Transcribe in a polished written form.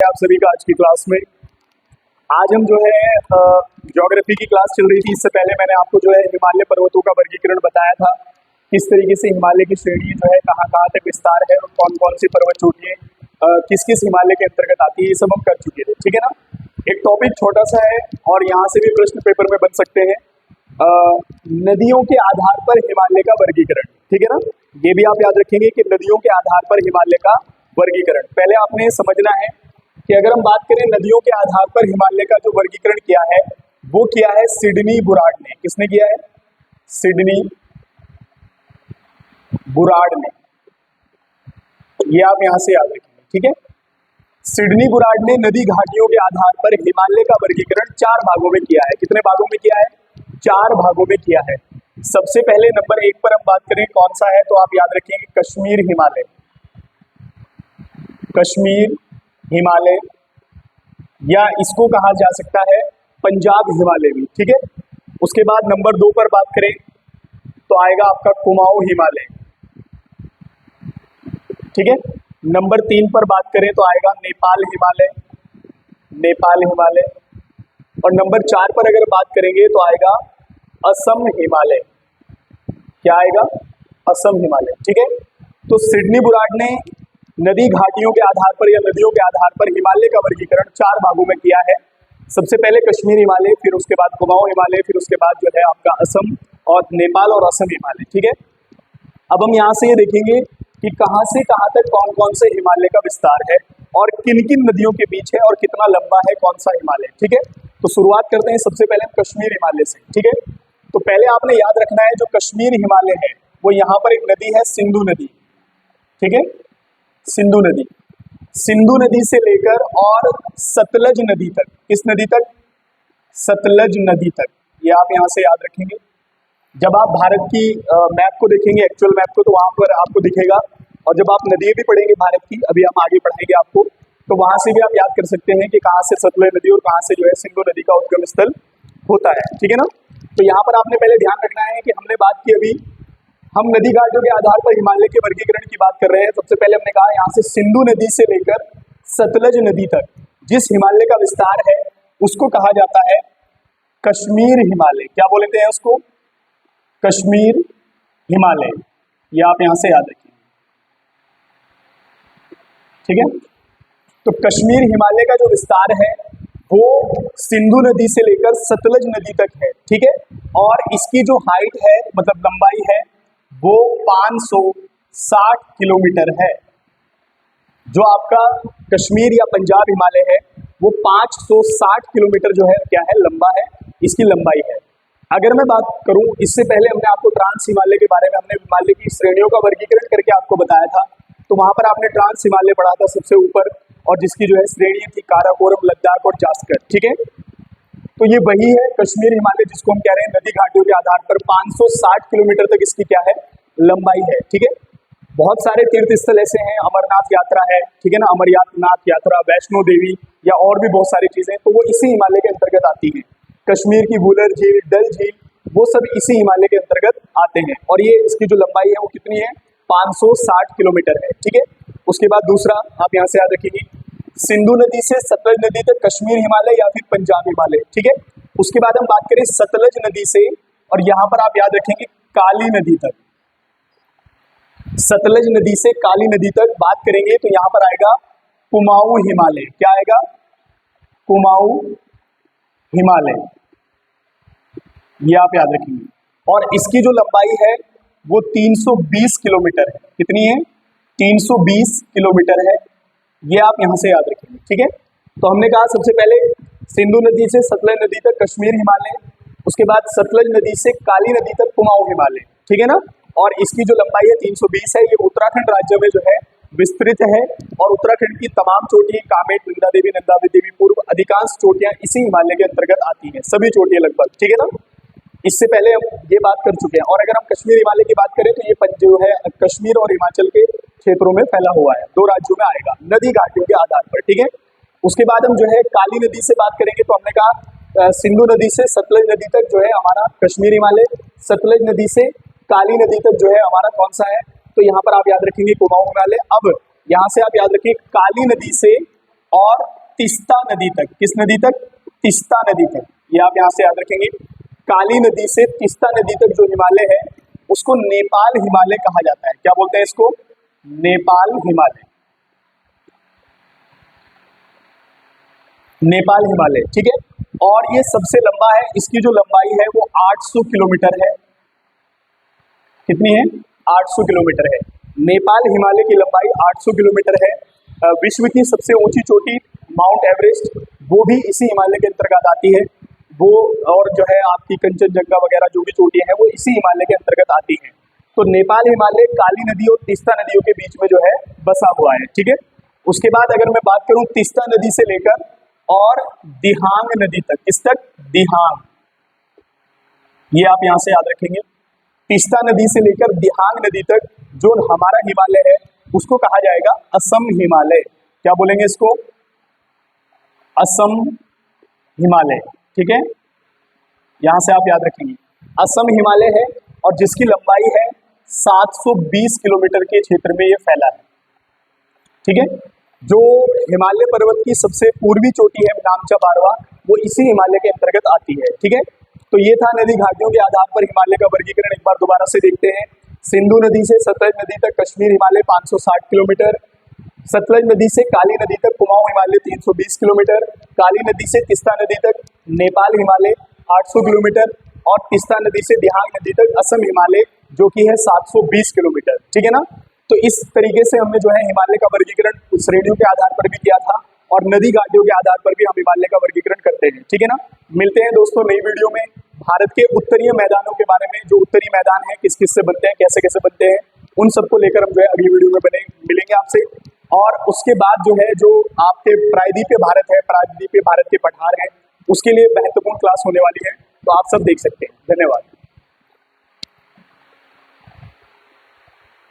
आप सभी का आज की क्लास में। आज हम जो है ज्योग्राफी की क्लास चल रही थी। इससे पहले मैंने आपको जो है हिमालय पर्वतों का वर्गीकरण बताया था, किस तरीके से हिमालय की श्रेणी जो है कहाँ कहाँ तक विस्तार है और कौन कौन सी पर्वत चोटियाँ किस किस हिमालय के अंतर्गत आती है, ये सब हम कर चुके थे। ठीक है ना। एक टॉपिक छोटा सा है और यहाँ से भी प्रश्न पेपर में बन सकते हैं। नदियों के आधार पर हिमालय का वर्गीकरण। ठीक है ना। ये भी आप याद रखेंगे कि नदियों के आधार पर हिमालय का वर्गीकरण। पहले आपने समझना है कि अगर हम बात करें नदियों के आधार पर हिमालय का जो वर्गीकरण किया है वो किया है सिडनी बुराड़ ने। किसने किया है? सिडनी बुराड़ ने। ये आप यहां से याद रखेंगे। ठीक है। सिडनी बुराड़ ने नदी घाटियों के आधार पर हिमालय का वर्गीकरण 4 भागों में किया है। कितने भागों में किया है? 4 भागों में किया है। सबसे पहले नंबर 1 पर हम बात करें कौन सा है, तो आप याद रखेंगे कश्मीर हिमालय। कश्मीर हिमालय, या इसको कहा जा सकता है पंजाब हिमालय भी। ठीक है। उसके बाद नंबर 2 पर बात करें तो आएगा आपका कुमाऊं हिमालय। ठीक है। नंबर 3 पर बात करें तो आएगा नेपाल हिमालय। नेपाल हिमालय। और नंबर 4 पर अगर बात करेंगे तो आएगा असम हिमालय। क्या आएगा? असम हिमालय। ठीक है। तो सिडनी बुराड़ ने नदी घाटियों के आधार पर या नदियों के आधार पर हिमालय का वर्गीकरण 4 भागों में किया है। सबसे पहले कश्मीर हिमालय, फिर उसके बाद कुमाऊं हिमालय, फिर उसके बाद जो है आपका असम और नेपाल और असम हिमालय। ठीक है। अब हम यहाँ से ये देखेंगे कि कहाँ से कहाँ तक कौन कौन से हिमालय का विस्तार है और किन किन नदियों के बीच है और कितना लंबा है कौन सा हिमालय। ठीक है। तो शुरुआत करते हैं सबसे पहले कश्मीर हिमालय से। ठीक है। तो पहले आपने याद रखना है जो कश्मीर हिमालय है वो यहाँ पर एक नदी है सिंधु नदी। ठीक है। सिंधु नदी। सिंधु नदी से लेकर और सतलज नदी तक। किस नदी तक? सतलज नदी तक। ये आप यहाँ से याद रखेंगे। जब आप भारत की मैप को देखेंगे, एक्चुअल मैप को, तो वहां पर आपको दिखेगा। और जब आप नदियां भी पढ़ेंगे भारत की, अभी हम आगे पढ़ाएंगे आपको, तो वहां से भी आप याद कर सकते हैं कि कहाँ से सतलज नदी और कहाँ से जो है सिंधु नदी का उद्गम स्थल होता है। ठीक है ना। तो यहाँ पर आपने पहले ध्यान रखना है कि हमने बात की, अभी हम नदी घाटों के आधार पर हिमालय के वर्गीकरण की बात कर रहे हैं। सबसे पहले हमने कहा यहाँ से सिंधु नदी से लेकर सतलज नदी तक जिस हिमालय का विस्तार है उसको कहा जाता है कश्मीर हिमालय। क्या बोलते हैं उसको? कश्मीर हिमालय। ये आप यहां से याद रखिए। ठीक है। तो कश्मीर हिमालय का जो विस्तार है वो सिंधु नदी से लेकर सतलज नदी तक है। ठीक है। और इसकी जो हाइट है, मतलब लंबाई है, वो 560 किलोमीटर है। जो आपका कश्मीर या पंजाब हिमालय है वो 560 किलोमीटर जो है क्या है, लंबा है, इसकी लंबाई है। अगर मैं बात करूं, इससे पहले हमने आपको ट्रांस हिमालय के बारे में, हमने हिमालय की श्रेणियों का वर्गीकरण करके आपको बताया था। तो वहां पर आपने ट्रांस हिमालय पढ़ा था सबसे ऊपर, और जिसकी जो है श्रेणी थी काराकोरम, लद्दाख और जास्कर। ठीक है। तो ये वही है कश्मीर हिमालय जिसको हम कह रहे हैं नदी घाटियों के आधार पर 560 किलोमीटर तक इसकी क्या है, लंबाई है। ठीक है। बहुत सारे तीर्थ स्थल ऐसे हैं, अमरनाथ यात्रा है, ठीक है ना, अमरनाथ यात्रा, वैष्णो देवी, या और भी बहुत सारी चीजें, तो वो इसी हिमालय के अंतर्गत आती हैं। कश्मीर की वुलर झील, डल झील, वो सब इसी हिमालय के अंतर्गत आते हैं। और ये इसकी जो लंबाई है वो कितनी है? 560 किलोमीटर है। ठीक है। उसके बाद दूसरा आप यहाँ से याद रखिए, सिंधु नदी से सतलज नदी तक कश्मीर हिमालय या फिर पंजाब हिमालय। ठीक है। उसके बाद हम बात करें सतलज नदी से, और यहाँ पर आप याद रखेंगे काली नदी तक। सतलज नदी से काली नदी तक बात करेंगे तो यहाँ पर आएगा कुमाऊं हिमालय। क्या आएगा? कुमाऊं हिमालय। ये आप याद रखेंगे। और इसकी जो लंबाई है वो 320 किलोमीटर है। कितनी है? 320 किलोमीटर है। ये आप यहां से याद रखेंगे। ठीक है। तो हमने कहा सबसे पहले सिंधु नदी से सतलज नदी तक कश्मीर हिमालय, उसके बाद सतलज नदी से काली नदी तक कुमाऊं हिमालय। ठीक है ना। और इसकी जो लंबाई है 320 है। ये उत्तराखंड राज्य में जो है विस्तृत है, और उत्तराखंड की तमाम चोटियां, कामेट, नंदा देवी, नंदा देवी पूर्व, अधिकांश चोटियां इसी हिमालय के अंतर्गत आती हैं, सभी चोटियां लगभग। ठीक है ना। इससे पहले हम ये बात कर चुके हैं। और अगर हम कश्मीर हिमालय की बात करें तो ये जो है कश्मीर और हिमाचल के क्षेत्रों में फैला हुआ है, 2 राज्यों में आएगा नदी घाटियों के आधार पर। ठीक है। उसके बाद हम जो है काली नदी से बात करेंगे तो हमने कहा सिंधु नदी से सतलज नदी तक जो है हमारा कश्मीर हिमालय, सतलज नदी से काली नदी तक जो है हमारा कौन सा है, तो यहाँ पर आप याद रखेंगे कुमाऊं हिमालय। अब यहाँ से आप याद रखिए काली नदी से और तीस्ता नदी तक। किस नदी तक? तीस्ता नदी तक। ये आप यहां से याद रखेंगे। काली नदी से तीस्ता नदी तक जो हिमालय है उसको नेपाल हिमालय कहा जाता है। क्या बोलते हैं इसको? नेपाल हिमालय। नेपाल हिमालय, ठीक है। और ये सबसे लंबा है, इसकी जो लंबाई है वो 800 किलोमीटर है। कितनी है? 800 किलोमीटर है। नेपाल हिमालय की लंबाई 800 किलोमीटर है। विश्व की सबसे ऊंची चोटी माउंट एवरेस्ट वो भी इसी हिमालय के अंतर्गत आती है। वो और जो है आपकी कंचनजंगा वगैरह जो भी चोटियां हैं वो इसी हिमालय के अंतर्गत आती हैं। तो नेपाल हिमालय काली नदी और तीस्ता नदियों के बीच में जो है बसा हुआ है, ठीक है। उसके बाद अगर मैं बात करूं तीस्ता नदी से लेकर और दिहांग नदी तक, किस तक? दिहांग। ये आप यहां से याद रखेंगे। तीस्ता नदी से लेकर दिहांग नदी तक जो हमारा हिमालय है उसको कहा जाएगा असम हिमालय। क्या बोलेंगे इसको? असम हिमालय, ठीक है। यहां से आप याद रखेंगे असम हिमालय है और जिसकी लंबाई है 720 किलोमीटर के क्षेत्र में ये फैला है, ठीक है। जो हिमालय पर्वत की सबसे पूर्वी चोटी है नामचा बारवा, वो इसी हिमालय के अंतर्गत आती है, ठीक है। तो ये था नदी घाटियों के आधार पर हिमालय का वर्गीकरण। एक बार दोबारा से देखते हैं। सिंधु नदी से सतलज नदी तक कश्मीर हिमालय 560 किलोमीटर, सतलज नदी से काली नदी तक कुमाऊं हिमालय 320 किलोमीटर, काली नदी से तीस्ता नदी तक नेपाल हिमालय 800 किलोमीटर और तीस्ता नदी से दिहांग नदी तक असम हिमालय जो कि है 720 किलोमीटर, ठीक है ना। तो इस तरीके से हमने जो है हिमालय का वर्गीकरण श्रेणियों के आधार पर भी किया था और नदी घाटियों के आधार पर भी हम हिमालय का वर्गीकरण करते हैं, ठीक है ना। मिलते हैं दोस्तों नई वीडियो में भारत के उत्तरीय मैदानों के बारे में। जो उत्तरी मैदान है किस किस से बनते हैं, कैसे कैसे बनते हैं, उन सबको लेकर हम जो है अगली वीडियो में मिलेंगे आपसे। और उसके बाद जो है जो आपके प्रायद्वीपीय भारत है, प्रायद्वीपीय भारत के पठार है, उसके लिए महत्वपूर्ण क्लास होने वाली है, तो आप सब देख सकते हैं। धन्यवाद।